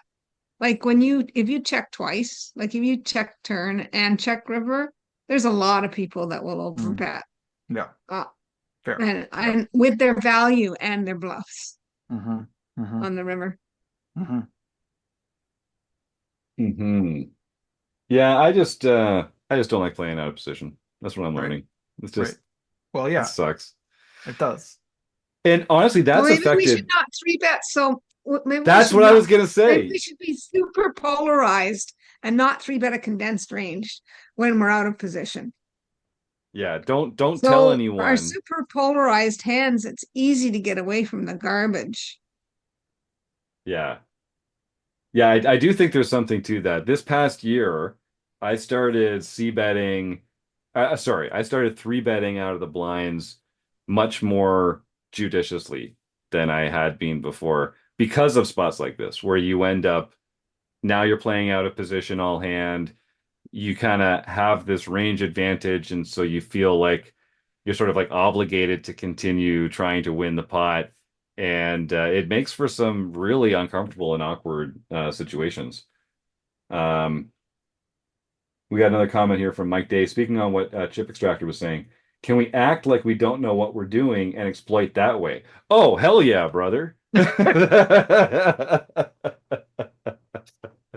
S4: Like if you check twice, like if you check turn and check river, there's a lot of people that will
S2: Mm,
S4: overbet.
S2: yeah,
S4: Uh,
S2: fair.
S4: and with their value and their bluffs
S2: Mm-hmm. Mm-hmm.
S4: on the river.
S2: Mm-hmm.
S1: hmm Yeah, I just don't like playing out of position. That's what I'm
S2: Right.
S1: learning. It's
S2: Right.
S1: just
S2: Well,
S1: it
S2: yeah,
S1: sucks.
S2: it does.
S1: And honestly,
S4: Well,
S1: that's
S4: maybe we should
S1: affected.
S4: not three bet. So maybe we
S1: That's
S4: should
S1: what I was
S4: not.
S1: gonna
S4: Maybe we
S1: say.
S4: should be super polarized and not three bet a condensed range when we're out of position.
S1: Yeah, don't tell
S4: So our
S1: anyone.
S4: super polarized hands, it's easy to get away from the garbage.
S1: Yeah. Yeah, I do think there's something to that. This past year, I started c betting. Sorry, I started three betting out of the blinds much more judiciously than I had been before because of spots like this, where you end up now you're playing out of position all hand. You kind of have this range advantage, and so you feel like you're sort of like obligated to continue trying to win the pot, and it makes for some really uncomfortable and awkward situations. Um, we got another comment here from Mike Day. Speaking on what Chip Extractor was saying, can we act like we don't know what we're doing and exploit that way? Oh, hell yeah, brother.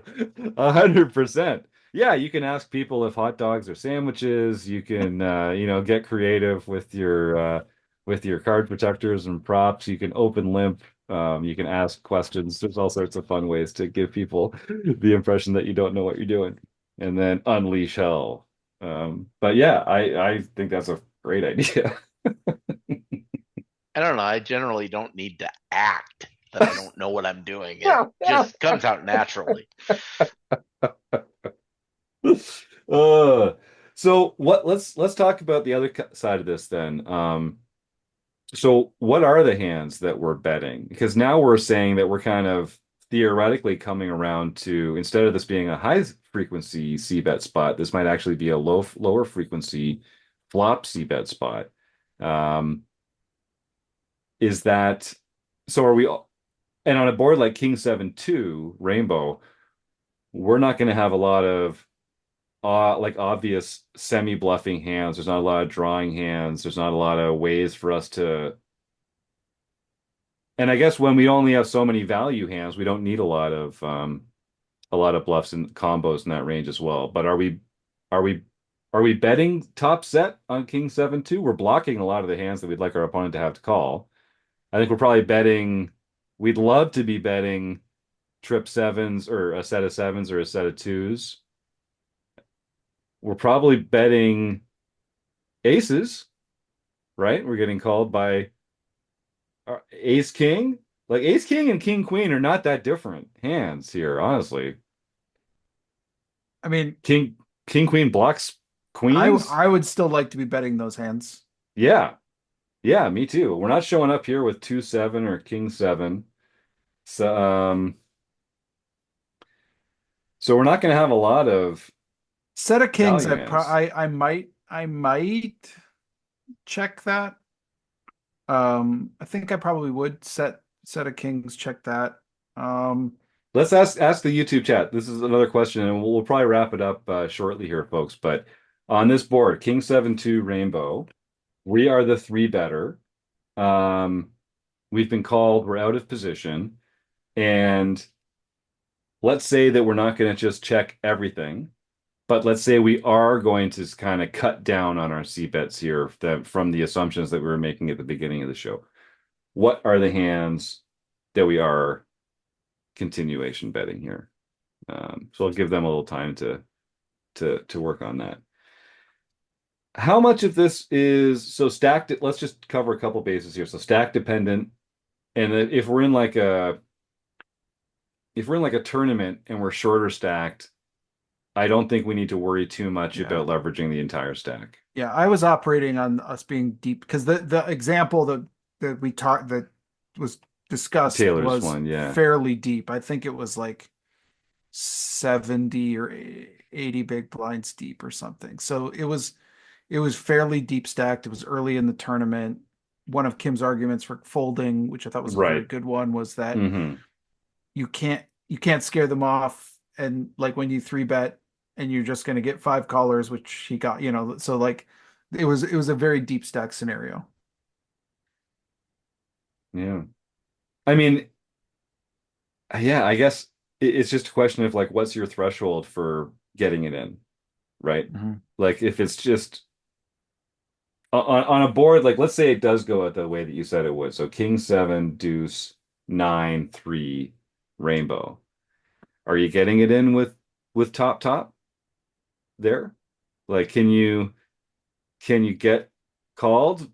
S1: 100%. Yeah, you can ask people if hot dogs are sandwiches. You can, get creative with your card protectors and props. You can open limp. You can ask questions. There's all sorts of fun ways to give people the impression that you don't know what you're doing, and then unleash hell. But yeah, I think that's a great idea.
S3: I don't know. I generally don't need to act that I don't know what I'm doing. It just comes out naturally.
S1: Uh, so let's talk about the other side of this then. So what are the hands that we're betting? Because now we're saying that we're kind of theoretically coming around to, instead of this being a high frequency C bet spot, this might actually be a lower frequency flop C bet spot. Um, is that so? Are we? And on a board like King 7-2 Rainbow, we're not going to have a lot of like obvious semi-bluffing hands. There's not a lot of drawing hands. There's not a lot of ways for us to. And I guess when we only have so many value hands, we don't need a lot of bluffs and combos in that range as well. But are we are we betting top set on King 7-2? We're blocking a lot of the hands that we'd like our opponent to have to call. I think we're probably betting. We'd love to be betting trip sevens or a set of sevens or a set of twos. We're probably betting aces, right? We're getting called by ace king. Like ace king and king queen are not that different hands here, honestly.
S2: I mean,
S1: King queen blocks
S2: I
S1: queens.
S2: I would still like to be betting those hands.
S1: Yeah. Yeah, me too. We're not showing up here with 2-7 or king 7. So So we're not going to have a lot of
S2: Set of kings,
S1: value hands.
S2: I might check that. I think I probably would set of kings, check that.
S1: Let's ask the YouTube chat. This is another question, and we'll probably wrap it up shortly here, folks. But on this board, King 7-2 Rainbow, we are the three better. We've been called, we're out of position, and let's say that we're not going to just check everything, but let's say we are going to kind of cut down on our C bets here from the assumptions that we were making at the beginning of the show. What are the hands that we are continuation betting here? So I'll give them a little time to work on that. How much of this is so stacked? Let's just cover a couple bases here. So stack dependent, and if we're in like a tournament and we're shorter stacked, I don't think we need to worry too much about leveraging the entire stack.
S2: Yeah, I was operating on us being deep because the example that we talked that was discussed
S1: Taylor's
S2: was
S1: one, yeah.
S2: fairly deep. I think it was like 70 or 80 big blinds deep or something. So it was fairly deep stacked. It was early in the tournament. One of Kim's arguments for folding, which I thought was a very good one, was that you can't scare them off, and like when you three bet and you're just going to get 5 callers, which he got, so like it was a very deep stack scenario.
S1: Yeah. I mean, yeah, I guess it's just a question of like, what's your threshold for getting it in, right? Like if it's just on a board, like let's say it does go out the way that you said it would. So King 7, Deuce, 9, 3, Rainbow. Are you getting it in with top there? Like, can you get called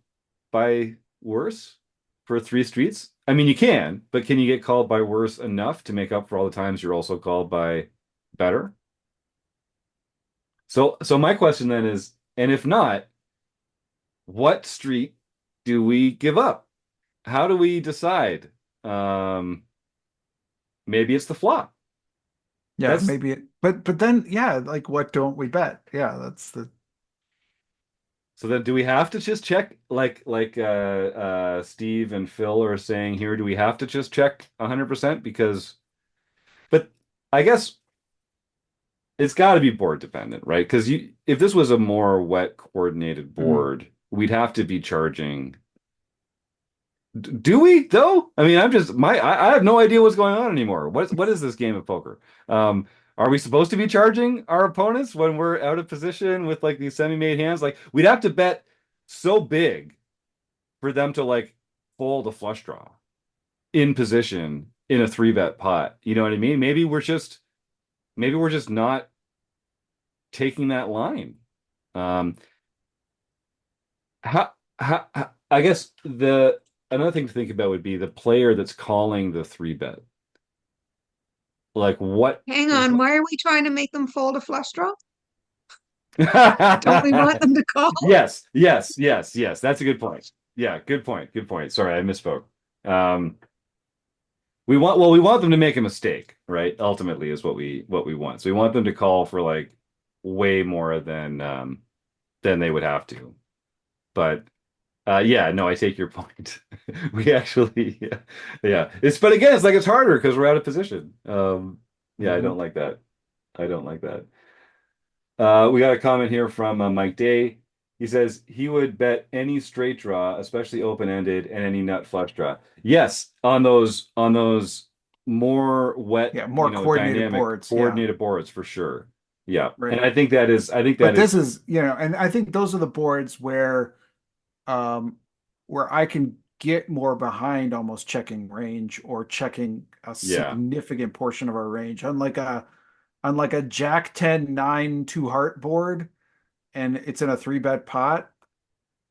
S1: by worse for 3 streets? I mean, you can, but can you get called by worse enough to make up for all the times you're also called by better? So my question then is, and if not, what street do we give up? How do we decide? Maybe it's the flop.
S2: Yeah, maybe it, but then like what don't we bet? Yeah, that's the.
S1: So then do we have to just check like Steve and Phil are saying here, do we have to just check 100%? But I guess it's got to be board dependent, right? Because if this was a more wet coordinated board, we'd have to be charging. Do we though? I mean, I have no idea what's going on anymore. What is this game of poker? Are we supposed to be charging our opponents when we're out of position with like these semi-made hands? Like we'd have to bet so big for them to like fold a flush draw in position in a 3-bet pot. You know what I mean? Maybe we're just not taking that line. I guess another thing to think about would be the player that's calling the 3-bet. Like what?
S4: Hang on, why are we trying to make them fold a flush draw? Don't we want them to call?
S1: Yes. That's a good point. Yeah, good point. Sorry, I misspoke. We want them to make a mistake, right? Ultimately is what we want. So we want them to call for like way more than they would have to. But no, I take your point. We actually, yeah. But again, it's like it's harder because we're out of position. I don't like that. We got a comment here from Mike Day. He says he would bet any straight draw, especially open-ended, and any nut flush draw. Yes, on those more wet,
S2: more coordinated
S1: boards for sure. Yeah,
S2: right.
S1: And I think that is.
S2: This is and I think those are the boards where I can get more behind almost checking range or checking a significant portion of our range. Unlike a Jack 10 9 2 heart board, and it's in a 3-bet pot.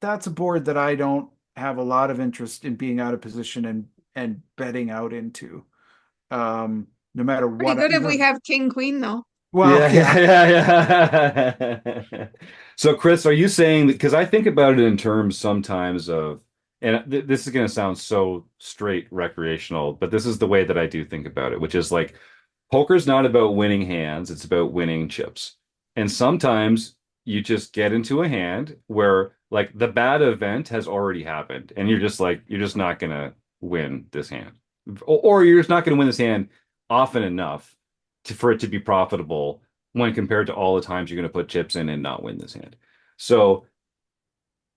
S2: That's a board that I don't have a lot of interest in being out of position and betting out into. No matter what.
S4: Pretty good if we have King Queen though.
S2: Well,
S1: yeah. So, Chris, are you saying that? Because I think about it in terms sometimes of, and this is going to sound so straight recreational, but this is the way that I do think about it, which is like, poker's not about winning hands, it's about winning chips. And sometimes you just get into a hand where like the bad event has already happened and you're just like you're just not gonna win this hand. Or you're just not gonna win this hand often enough for it to be profitable when compared to all the times you're gonna put chips in and not win this hand. So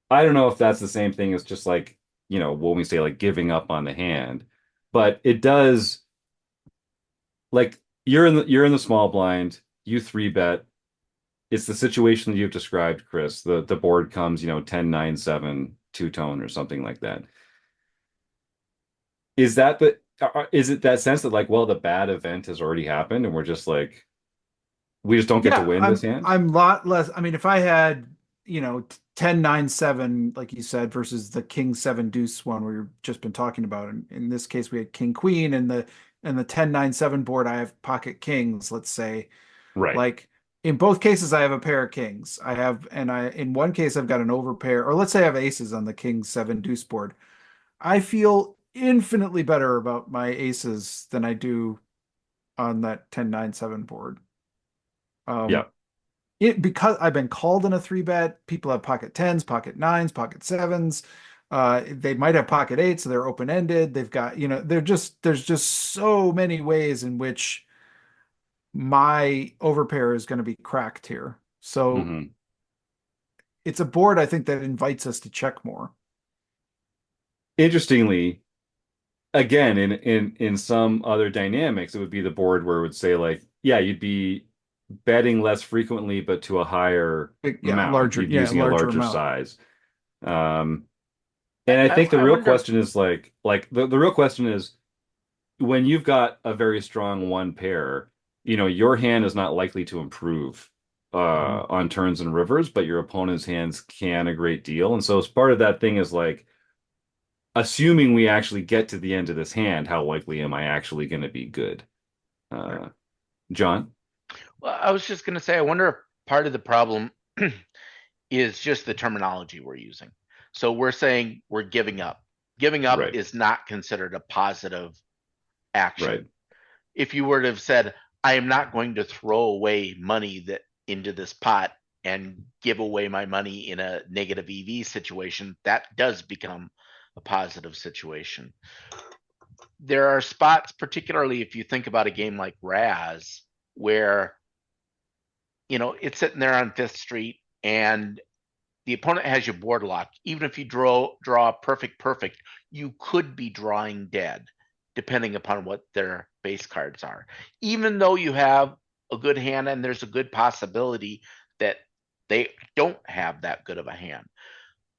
S1: I don't know if that's the same thing as just like, when we say like giving up on the hand, but it does like you're in the small blind, you three bet. It's the situation that you've described, Chris. The board comes, 10, 9, 7, two-tone or something like that. Is it that sense that like, well, the bad event has already happened and we're just like we just don't get to
S2: Yeah,
S1: win this hand?
S2: I'm a lot less. I mean, if I had, 10 9 7, like you said, versus the King 7 Deuce one we've just been talking about. In this case, we had King Queen and the 10 9 7 board, I have pocket kings, let's say.
S1: Right.
S2: Like in both cases, I have a pair of kings. In one case, I've got an overpair, or let's say I have aces on the King 7 Deuce board. I feel infinitely better about my aces than I do on that 10 9 7 board.
S1: Yeah.
S2: Um, because I've been called in a three bet. People have pocket tens, pocket nines, pocket sevens. They might have pocket eights, so they're open ended. They've got, there's just so many ways in which my overpair is going to be cracked here. So
S1: Hmm.
S2: it's a board I think that invites us to check more.
S1: Interestingly, again, in some other dynamics, it would be the board where it would say like, yeah, you'd be betting less frequently, but to a higher
S2: Yeah,
S1: amount. You'd be using a
S2: larger
S1: larger
S2: amount.
S1: size. Um,
S3: I,
S1: and I
S3: I
S1: think the
S3: I
S1: real
S3: wonder.
S1: question is like the real question is when you've got a very strong one pair, your hand is not likely to improve
S2: Mhm.
S1: on turns and rivers, but your opponent's hands can a great deal. And so as part of that thing is like assuming we actually get to the end of this hand, how likely am I actually going to be good?
S3: Right.
S1: Uh, John?
S3: Well, I was just going to say, I wonder if part of the problem is just the terminology we're using. So we're saying we're giving up. Giving up
S1: Right,
S3: is not considered a positive action.
S1: right.
S3: If you were to have said, I am not going to throw away money that into this pot and give away my money in a negative EV situation, that does become a positive situation. There are spots, particularly if you think about a game like Raz, where it's sitting there on Fifth Street and the opponent has your board locked. Even if you draw perfect, you could be drawing dead, depending upon what their base cards are. Even though you have a good hand and there's a good possibility that they don't have that good of a hand.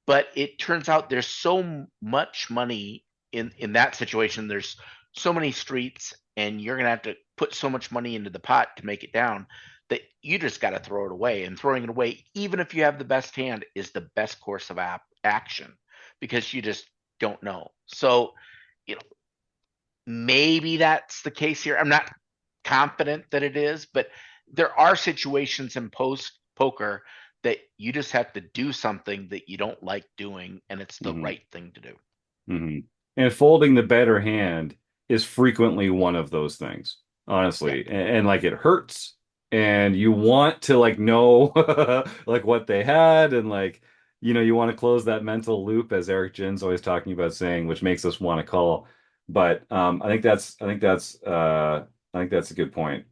S3: But it turns out there's so much money in that situation. There's so many streets, and you're gonna have to put so much money into the pot to make it down that you just got to throw it away. And throwing it away, even if you have the best hand, is the best course of action because you just don't know. So, you know, maybe that's the case here. I'm not confident that it is, but there are situations in post poker that you just have to do something that you don't like doing, and it's the
S1: Hmm.
S3: right thing to do.
S1: Hmm. And folding the better hand is frequently one of those things,
S3: Yeah.
S1: honestly. And like it hurts, and you want to like know like what they had, and like you want to close that mental loop, as Eric Jin's always talking about saying, which makes us want to call. But I think that's a good point.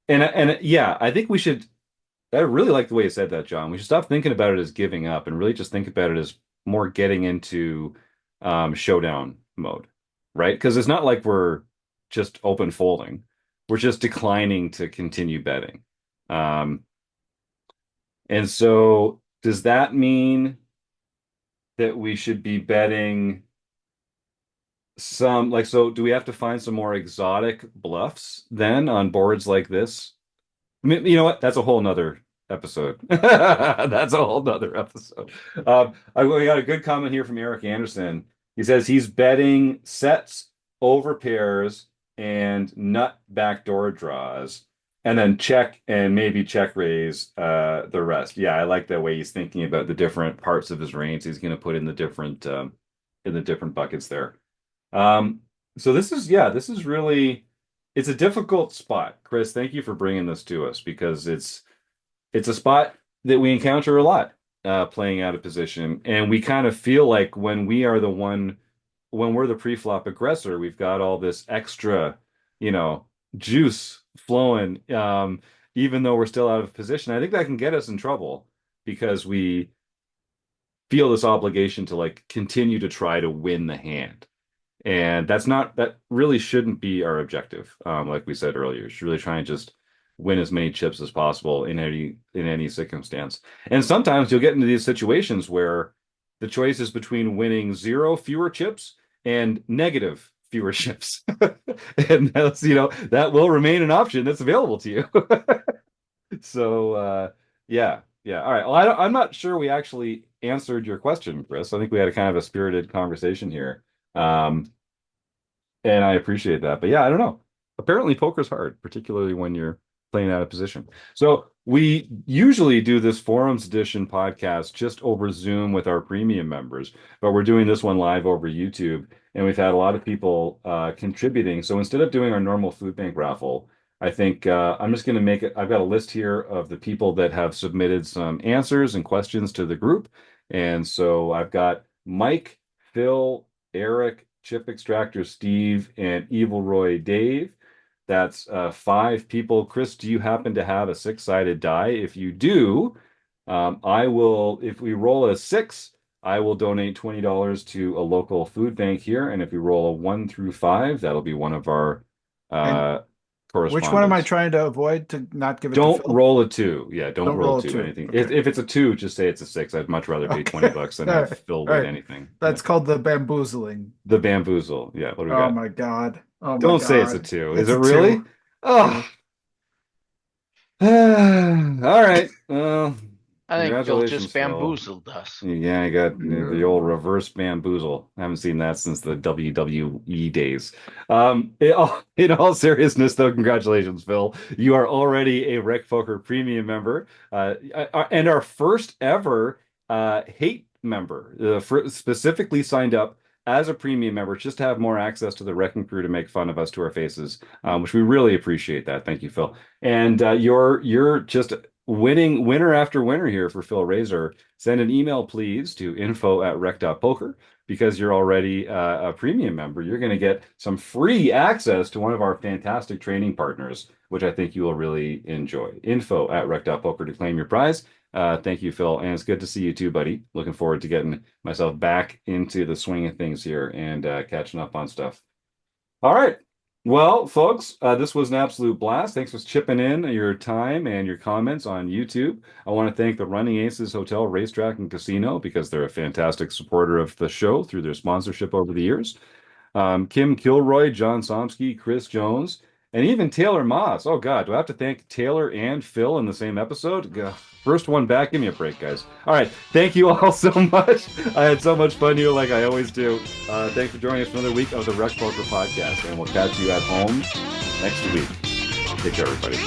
S1: And yeah, I think we should. I really like the way you said that, John. We should stop thinking about it as giving up and really just think about it as more getting into showdown mode, right? Because it's not like we're just open folding. We're just declining to continue betting. Um, and so does that mean that we should be betting some, like, so do we have to find some more exotic bluffs then on boards like this? You know what? That's a whole nother episode. That's a whole nother episode. We got a good comment here from Eric Anderson. He says he's betting sets over pairs and nut backdoor draws, and then check and maybe check raise the rest. Yeah, I like the way he's thinking about the different parts of his range he's going to put in the different buckets there. Um, so this is really. it's a difficult spot. Chris, thank you for bringing this to us because it's a spot that we encounter a lot playing out of position, and we kind of feel like when we're the pre-flop aggressor, we've got all this extra, you know, juice flowing, even though we're still out of position. I think that can get us in trouble because we feel this obligation to like continue to try to win the hand. And that really shouldn't be our objective. Like we said earlier, you should really try and just win as many chips as possible in any circumstance. And sometimes you'll get into these situations where the choice is between winning zero fewer chips and negative fewer chips. And that's, that will remain an option that's available to you. So yeah. Yeah. All right. Well, I'm not sure we actually answered your question, Chris. I think we had a kind of a spirited conversation here. Um, and I appreciate that. But yeah, I don't know. Apparently poker's hard, particularly when you're playing out of position. So we usually do this forums edition podcast just over Zoom with our premium members, but we're doing this one live over YouTube, and we've had a lot of people contributing. So instead of doing our normal food bank raffle, I think I'm just going to make it. I've got a list here of the people that have submitted some answers and questions to the group. And so I've got Mike, Phil, Eric, Chip Extractor Steve, and Evil Roy Dave. That's 5 people. Chris, do you happen to have a 6-sided die? If you do, I will, if we roll a 6, I will donate $20 to a local food bank here. And if we roll a 1 through 5, that'll be one of our correspondents.
S2: Which one am I trying to avoid to not give it
S1: Don't
S2: to Phil?
S1: roll a 2. Yeah, don't roll a 2.
S2: 2.
S1: Anything.
S2: Okay.
S1: If it's a 2, just say it's a 6. I'd much rather pay $20 than have Phil win anything.
S2: That's called the bamboozling.
S1: The bamboozle. Yeah. What do we got?
S2: My God. Oh my
S1: Don't
S2: God.
S1: say it's a 2. Is
S2: It's
S1: it
S2: a
S1: really?
S2: 2.
S1: Oh. All right. Well,
S3: I think Phil
S1: congratulations,
S3: just bamboozled us.
S1: Yeah, I got the old reverse bamboozle. I haven't seen that since the WWE days. In all seriousness, though, congratulations, Phil. You are already a RecPoker premium member, and our first ever hate member. Specifically signed up as a premium member just to have more access to the RecPoker Crew to make fun of us to our faces, which we really appreciate that. Thank you, Phil. And you're just winner after winner here for Phil Razor. Send an email, please, to info@rec.poker because you're already a premium member. You're going to get some free access to one of our fantastic training partners, which I think you will really enjoy. Info@rec.poker to claim your prize. Thank you, Phil. And it's good to see you too, buddy. Looking forward to getting myself back into the swing of things here and catching up on stuff. All right. Well, folks, this was an absolute blast. Thanks for chipping in your time and your comments on YouTube. I want to thank the Running Aces Hotel, Racetrack, and Casino because they're a fantastic supporter of the show through their sponsorship over the years. Kim Kilroy, John Somsky, Chris Jones, and even Taylor Maas. Oh, God, do I have to thank Taylor and Phil in the same episode? First one back. Give me a break, guys. All right. Thank you all so much. I had so much fun here, like I always do. Thanks for joining us for another week of the RecPoker Podcast, and we'll catch you at home next week. Take care, everybody.